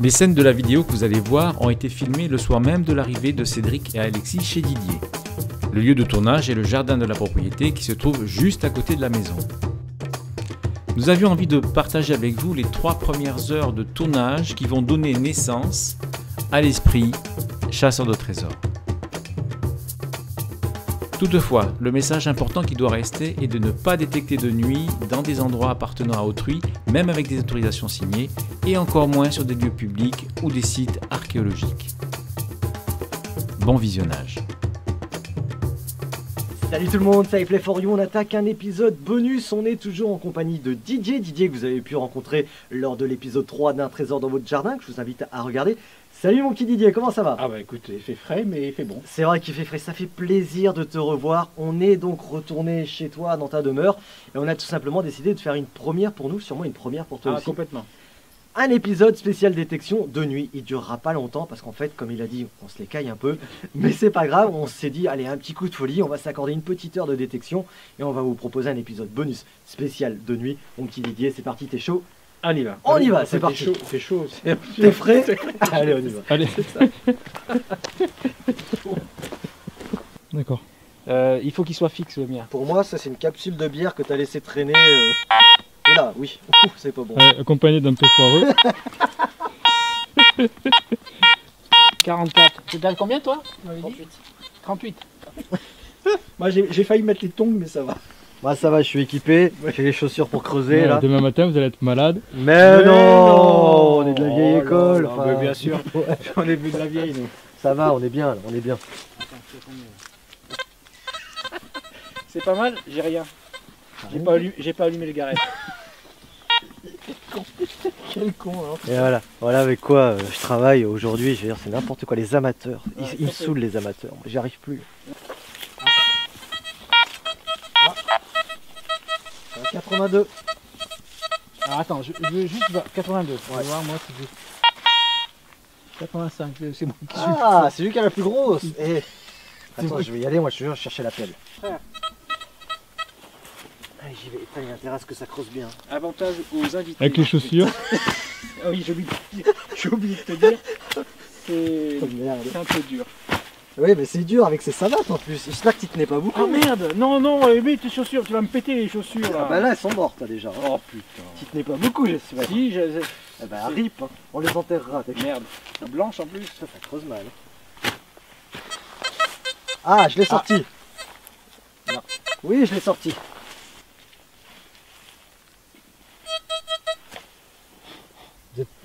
Les scènes de la vidéo que vous allez voir ont été filmées le soir même de l'arrivée de Cédric et Alexis chez Didier. Le lieu de tournage est le jardin de la propriété qui se trouve juste à côté de la maison. Nous avions envie de partager avec vous les 3 premières heures de tournage qui vont donner naissance à l'esprit chasseur de trésors. Toutefois, le message important qui doit rester est de ne pas détecter de nuit dans des endroits appartenant à autrui, même avec des autorisations signées, et encore moins sur des lieux publics ou des sites archéologiques. Bon visionnage. Salut tout le monde, c'est iPlay4You, on attaque un épisode bonus, on est toujours en compagnie de Didier que vous avez pu rencontrer lors de l'épisode 3 d'un trésor dans votre jardin, que je vous invite à regarder. Salut mon petit Didier, comment ça va? Ah bah écoute, il fait frais mais il fait bon. C'est vrai qu'il fait frais, ça fait plaisir de te revoir. On est donc retourné chez toi dans ta demeure et on a tout simplement décidé de faire une première pour nous, sûrement une première pour toi aussi. Complètement. Un épisode spécial détection de nuit, il durera pas longtemps parce qu'en fait, comme il a dit, on se les caille un peu, mais c'est pas grave, on s'est dit, allez, un petit coup de folie, on va s'accorder une petite heure de détection et on va vous proposer un épisode bonus spécial de nuit. Mon petit Didier, c'est parti, t'es chaud? On y va. On y va, c'est parti. C'est chaud. T'es frais? Allez, on y va. Allez. D'accord. Il faut qu'il soit fixe le mien. Pour moi, ça c'est une capsule de bière que t'as laissé traîner. Oula, oui, c'est pas bon. Accompagné d'un peu foireux. 44. Tu gagnes combien toi? 38. 38. Moi j'ai failli mettre les tongs mais ça va. Moi ça va, je suis équipé, j'ai les chaussures pour creuser là. Demain matin vous allez être malade. Mais non, on est de la vieille école. Enfin, mais bien sûr, on est vu de la vieille nous. Ça va, on est bien, là, on est bien. C'est pas mal, j'ai rien. J'ai pas allumé les garettes. Quel con hein. Et voilà avec quoi je travaille aujourd'hui, je veux dire c'est n'importe quoi, les amateurs. Ils me saoulent les amateurs, moi j'y arrive plus. 82. Alors attends, je veux juste voir 82. On va voir moi si je... 85, c'est moi qui suis. Ah, c'est lui qui a la plus grosse. Et... Attends, je vais y aller, moi je te jure, chercher la pelle. Frère. Allez, j'y vais. Putain, il y a intérêt à ce que ça creuse bien. Avantage aux invités. Avec les chaussures. Ah oui, j'ai oublié de te dire. C'est un peu dur. Oui, mais c'est dur avec ses savates en plus. J'espère que tu tenais pas beaucoup. Oh merde. Non, mets tes chaussures, tu vas me péter les chaussures là. Ah bah là, elles sont mortes là, déjà. Oh putain. Tu tenais pas beaucoup, j'espère. Si, Eh bah, rip, hein. On les enterrera. Merde. Blanche en plus. Ça creuse mal. Ah, je l'ai sorti. Non. Oui, je l'ai sorti.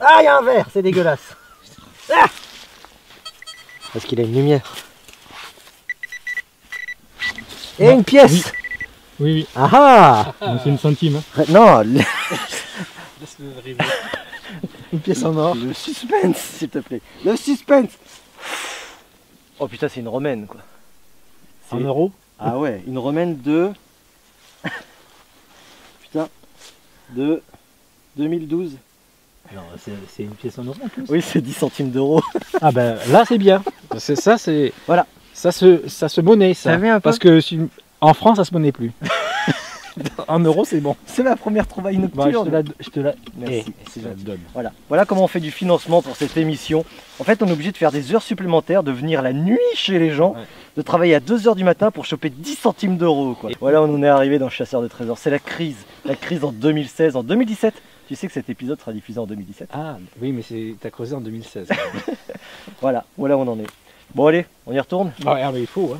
Ah, il y a un verre, c'est dégueulasse. Ah, parce qu'il a une lumière. Et une pièce. Oui. Ah C'est une centime. Hein. Non, Laisse-le arriver. une pièce en or. Le suspense, s'il te plaît. Le suspense. Oh putain, c'est une romaine quoi. En euros. Ah ouais, une romaine de... Putain, de 2012. Non, c'est une pièce en euros en plus. Oui, c'est 10 centimes d'euros. Ah ben là c'est bien. Ça c'est... Voilà. Ça se monnaie ça. Ça vient un peu. Parce que en France ça se monnaie plus. En euros c'est bon. C'est ma première trouvaille nocturne. Je te la... Merci. je te la donne. Voilà comment on fait du financement pour cette émission. En fait, on est obligé de faire des heures supplémentaires, de venir la nuit chez les gens, de travailler à 2 h du matin pour choper 10 centimes d'euros. Voilà, on en est arrivé dans Chasseur de Trésors. C'est la crise en 2016, en 2017. Tu sais que cet épisode sera diffusé en 2017. Ah oui mais t'as creusé en 2016. Voilà où on en est. Bon allez, on y retourne. Ah mais il faut hein.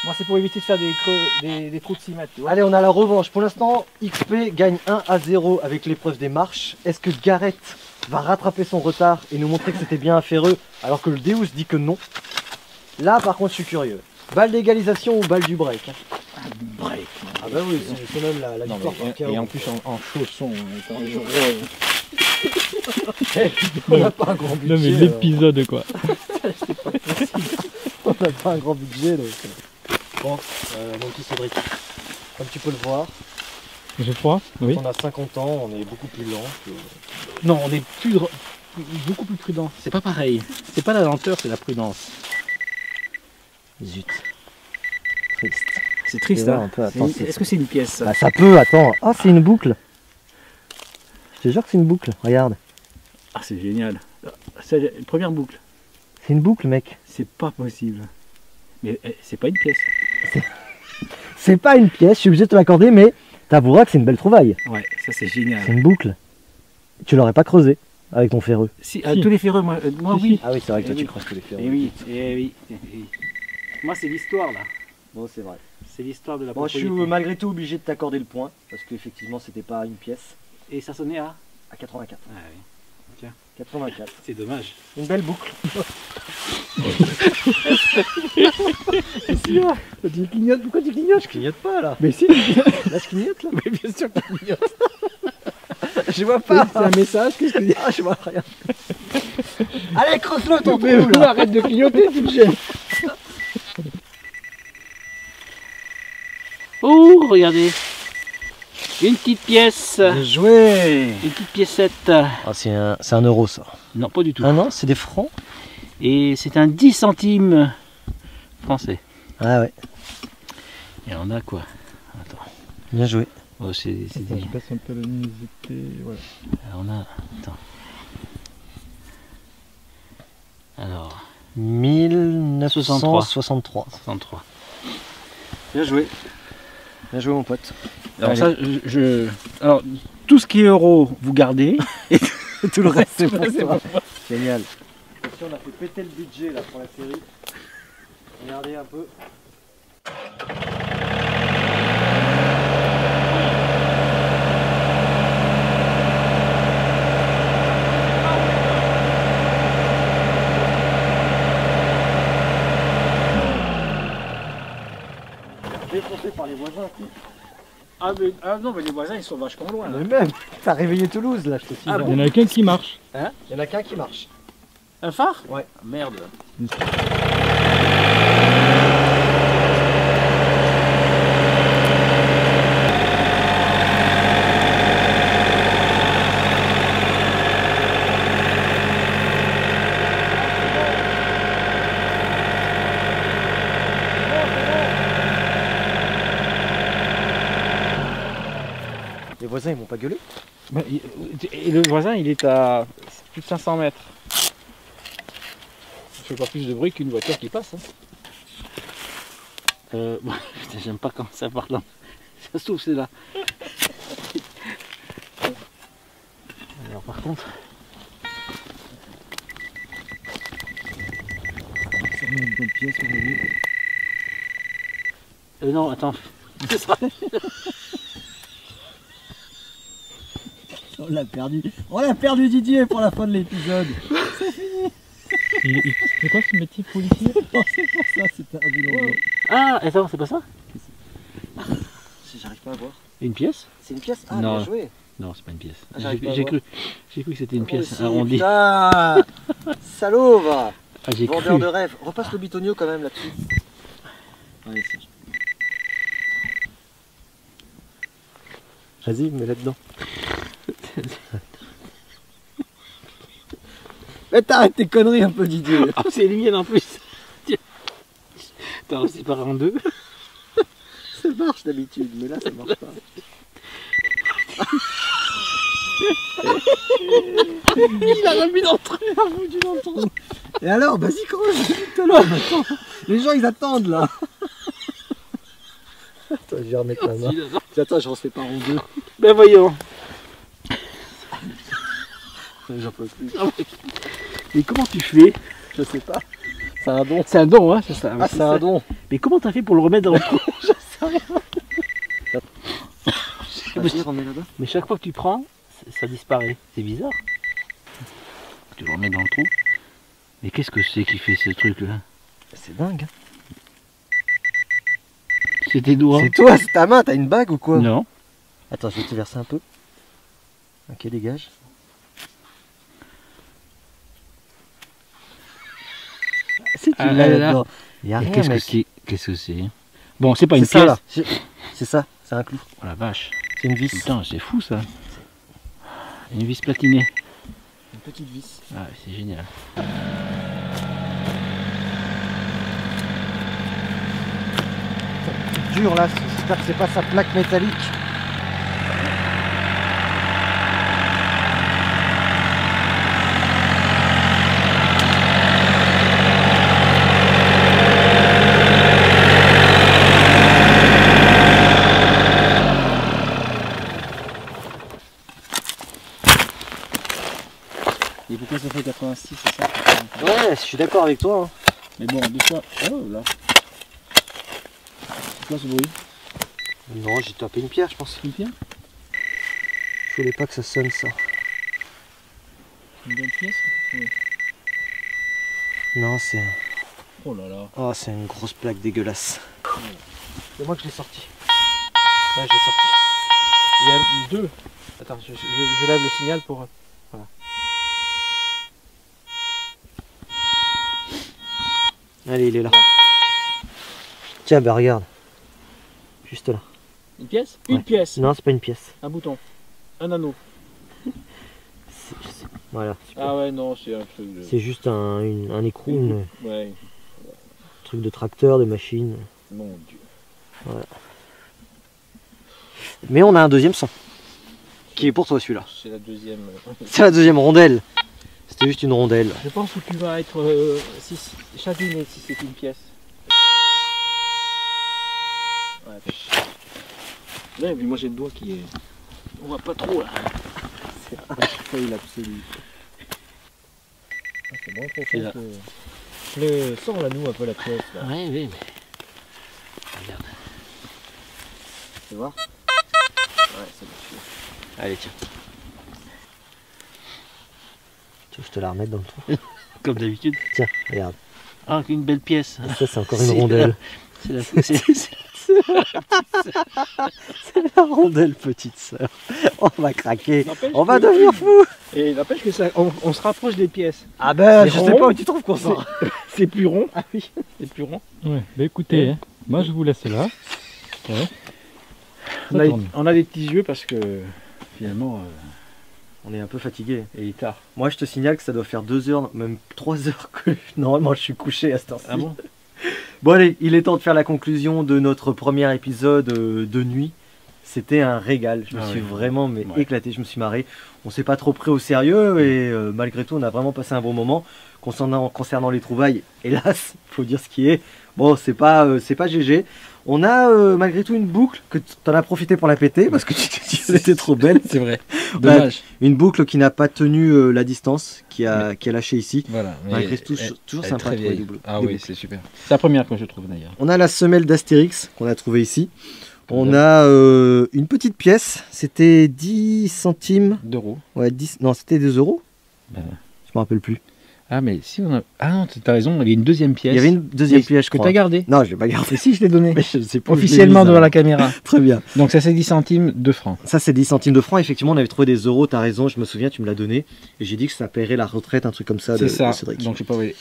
Moi c'est pour éviter de faire des trous de cimette. Allez, on a la revanche. Pour l'instant, XP gagne 1-0 avec l'épreuve des marches. Est-ce que Gareth va rattraper son retard et nous montrer que c'était bien affaireux alors que le Deus dit que non? Là par contre je suis curieux. Balle d'égalisation ou balle du break? Break. Ah bah oui, c'est même la victoire par KO. Et en plus en chaussons. On n'a pas un grand budget. Non mais l'épisode quoi. On n'a pas un grand budget donc... Bon, mon petit Cédric, comme tu peux le voir, J'ai froid. Oui. on a 50 ans, on est beaucoup plus lent. Non, on est beaucoup plus prudent. C'est pas pareil. C'est pas la lenteur, c'est la prudence. Zut. Triste. C'est triste, Tu vois, hein. un peu, attends, Est-ce que c'est une pièce ça Bah ça peut, attends. Ah, c'est une boucle. Je te jure que c'est une boucle, regarde. Ah, c'est génial. C'est la première boucle. C'est une boucle, mec. C'est pas possible. Mais c'est pas une pièce. C'est pas une pièce, je suis obligé de te l'accorder, mais t'avoueras que c'est une belle trouvaille. Ouais, ça c'est génial. C'est une boucle. Tu l'aurais pas creusé avec ton ferreux. Si, Si. tous les ferreux, moi Si, oui. si. Ah oui, c'est vrai que toi Eh tu oui. creuses tous les ferreux. Eh oui, eh oui, eh oui. Moi c'est l'histoire là. Bon, c'est vrai. C'est l'histoire de la Bon, je suis propriété. malgré tout obligé de t'accorder le point, parce qu'effectivement c'était pas une pièce. Et ça sonnait à 84. Ah oui. 84. C'est dommage. Une belle boucle. Tu clignotes, pourquoi tu clignotes? Je clignote pas là. Mais si, Là je clignote là. mais bien sûr que tu clignotes. Je vois pas. C'est un message, qu'est-ce que Ah, je vois rien. Allez, creuse-le ton Mais trou là. arrête de clignoter, tu me gênes. Oh, regardez. Une petite pièce. Bien joué. Une petite piécette. Ah, c'est un euro ça. Non, pas du tout. Ah non, c'est des francs. Et c'est un 10 centimes français. Ah ouais, Et on a quoi? Attends. bien joué. Oh, c'est Attends, des... je passe un peu la luminosité. Voilà. Alors, on a... Attends. Alors, 1963. 63. Bien joué. Bien joué mon pote. Alors Allez. ça, alors, tout ce qui est euro, vous gardez. Et tout le reste c'est pour C'est toi. pour moi. Génial. Si on a fait péter le budget là pour la série. Regardez un peu. Défoncé par les voisins. Ah non, mais les voisins, ils sont vachement loin. Là. Mais même, t'as réveillé Toulouse là, je te signale. Ah Il y en a qu'un qui marche. Il y en a qu'un qui marche. Un phare? Ouais. Ah, merde. Les voisins ils m'ont pas gueulé. Et le voisin, il est à plus de 500 mètres. Ça fait pas plus de bruit qu'une voiture qui passe. Hein. Bon, putain, j'aime pas comment ça part là. Ça se trouve, c'est là. Alors, par contre. C'est une bonne pièce, mon ami. Non, attends. Ce sera- On l'a perdu. On l'a perdu Didier pour la fin de l'épisode. C'est quoi ce métier policier? Non, c'est pour ça, c'était un boulot. Ah, attends, c'est pas ça? J'arrive pas à voir. Une pièce? C'est une pièce. Ah, Non. bien joué. Non, c'est pas une pièce. Ah, j'arrive pas à J'ai voir. cru que c'était une pièce Aussi, arrondie. Putain Salaud, va. Ah, j'ai Vendeur cru. de rêve. Repasse le bitonio quand même là-dessus. Allez, Serge. Vas-y, mets là-dedans. Mais t'arrêtes tes conneries un peu, Didier. Ah, c'est les miennes en plus. Tiens. T'as séparé en deux. Ça marche d'habitude, mais là ça marche pas. Il a remis dans le trou. Il a foutu dans le trou. Et alors, vas-y, creuse tout à l'heure maintenant. Les gens ils attendent là. Attends, je vais remettre ma main. Attends, je refais pas en deux. Ben voyons. J'en peux plus. Mais comment tu fais? Je sais pas. C'est un don. C'est un don, hein, c'est ça. Ah, c'est un don. Mais comment t'as fait pour le remettre dans le trou? Vas-y, remets là-bas. Mais chaque fois que tu prends, ça disparaît. C'est bizarre. Tu le remets dans le trou. Mais qu'est-ce que c'est qui fait ce truc-là? C'est dingue. C'est tes doigts? C'est toi, c'est ta main, t'as une bague ou quoi? Non. Attends, je vais te verser un peu. Ok, dégage. Si tu Ah, l'as là, là-dedans. Il y a Et rien, qu'est-ce que mec. c'est? Qu'est-ce que c'est? Bon, c'est pas C'est une ça pièce. là. C'est ça, c'est un clou. Oh la vache. C'est une vis. Putain, c'est fou ça. Une vis platinée. Une petite vis. Ah, c'est génial. dur là, j'espère que c'est pas sa plaque métallique. Et pourquoi ça fait 86, c'est ça? Ouais, je suis d'accord avec toi. Hein. Mais bon, des fois. Oh là. C'est quoi ce bruit? Non, j'ai tapé une pierre, je pense. Une pierre? Je voulais pas que ça sonne ça. Une belle pièce? Oui. Non, c'est Oh là là. oh, c'est une grosse plaque dégueulasse. C'est moi que je l'ai sorti. Ouais, je l'ai sorti. Il y a deux. Attends, je lève le signal pour. Voilà. Allez, il est là. Tiens, bah regarde. Juste là. Une pièce? Ouais. Une pièce. Non, c'est pas une pièce. Un bouton. Un anneau. Voilà. Ah ouais, non, c'est un truc de. C'est juste un écrou, un Ouais, truc de tracteur, de machine. mon dieu. Mais on a un deuxième son. Qui est pour toi celui-là. C'est la deuxième. C'est la deuxième rondelle. C'était juste une rondelle. Je pense que tu vas être. Si chacune si c'est une pièce. Ouais. Là, et puis moi j'ai le doigt qui est. On voit pas trop là. C'est un fail absolu. C'est moins trop Et là. Sors la nous un peu la pièce là. Ouais, oui, mais. Regarde. Tu vois? Ouais, c'est bon. Allez, tiens. Tu veux que je te la remette dans le trou? Comme d'habitude. Tiens, regarde. Ah, une belle pièce. Ça, c'est encore une rondelle. C'est la C'est la rondelle, petite sœur. On va craquer. N'empêche On va que- devenir fou. Et n'empêche que ça, on se rapproche des pièces. Ah ben, C'est je sais rond. pas où tu trouves qu'on sort. C'est plus rond. Ah oui. C'est plus rond. Ouais, bah écoutez, hein, moi je vous laisse là. Ouais. Ça tourne. On a des petits yeux parce que finalement, On est un peu fatigué. il est tard. Moi, je te signale que ça doit faire 2 heures, même 3 heures que normalement je suis couché à cette heure-ci. Ah bon? Bon allez, il est temps de faire la conclusion de notre premier épisode de nuit. C'était un régal, je me Ah suis oui. vraiment Ouais. éclaté, je me suis marré. On s'est pas trop pris au sérieux et malgré tout on a vraiment passé un bon moment. Concernant les trouvailles, hélas, faut dire ce qui est. Bon, c'est pas GG. On a malgré tout une boucle que t'en as profité pour la péter parce que tu t'es dit qu'elle était trop belle. C'est vrai. Bah, Dommage. Une boucle qui n'a pas tenu la distance, qui a lâché ici. Voilà. Malgré tout, toujours elle est sympa très de trouver vieille. des Ah des oui, boucles. c'est super. C'est la première que je trouve d'ailleurs. On a la semelle d'Astérix qu'on a trouvée ici. On a une petite pièce, c'était 10 centimes. D'euros. Ouais, 10, non, c'était des euros. Ben. Je me rappelle plus. Ah mais si on a. Ah non, t'as raison, il y avait une deuxième pièce. Il y avait une deuxième pièce, je que crois. t'as gardée. Non, je l'ai pas gardé. Et si je l'ai donnée. Mais je sais pas où je l'ai Officiellement mise, devant hein. la caméra. Très bien. Donc ça c'est 10 centimes de francs. Ça, c'est 10 centimes de francs. Effectivement, on avait trouvé des euros, t'as raison, je me souviens, tu me l'as donné. Et j'ai dit que ça paierait la retraite, un truc comme ça de, C'est ça. de Cédric. Donc je sais pas. Oui.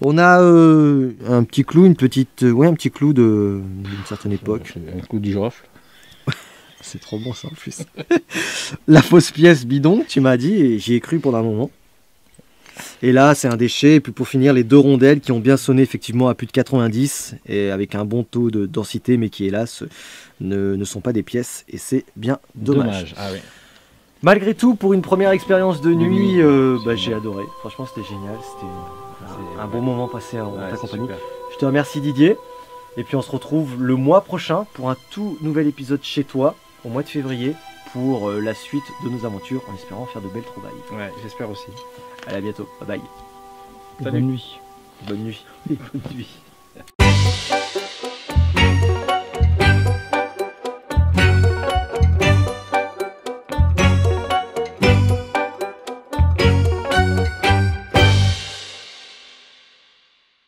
On a un petit clou, un petit clou d'une certaine époque. Un coup du girofle. C'est trop bon ça en plus. La fausse pièce bidon, tu m'as dit, et j'y ai cru pendant un moment. Et là, c'est un déchet. Et puis pour finir, les 2 rondelles qui ont bien sonné effectivement à plus de 90 et avec un bon taux de densité, mais qui hélas ne sont pas des pièces. Et c'est bien dommage. Ah oui. Malgré tout, pour une première expérience de nuit, nuit. j'ai adoré. Franchement, c'était génial. C'était un bon moment passé en ta Ouais, c'est compagnie. super. Je te remercie Didier. Et puis on se retrouve le mois prochain pour un tout nouvel épisode chez toi, au mois de février, pour la suite de nos aventures, en espérant faire de belles trouvailles. Ouais, j'espère aussi. Allez, à bientôt. Bye bye. Bonne nuit. Bonne nuit. Bonne nuit.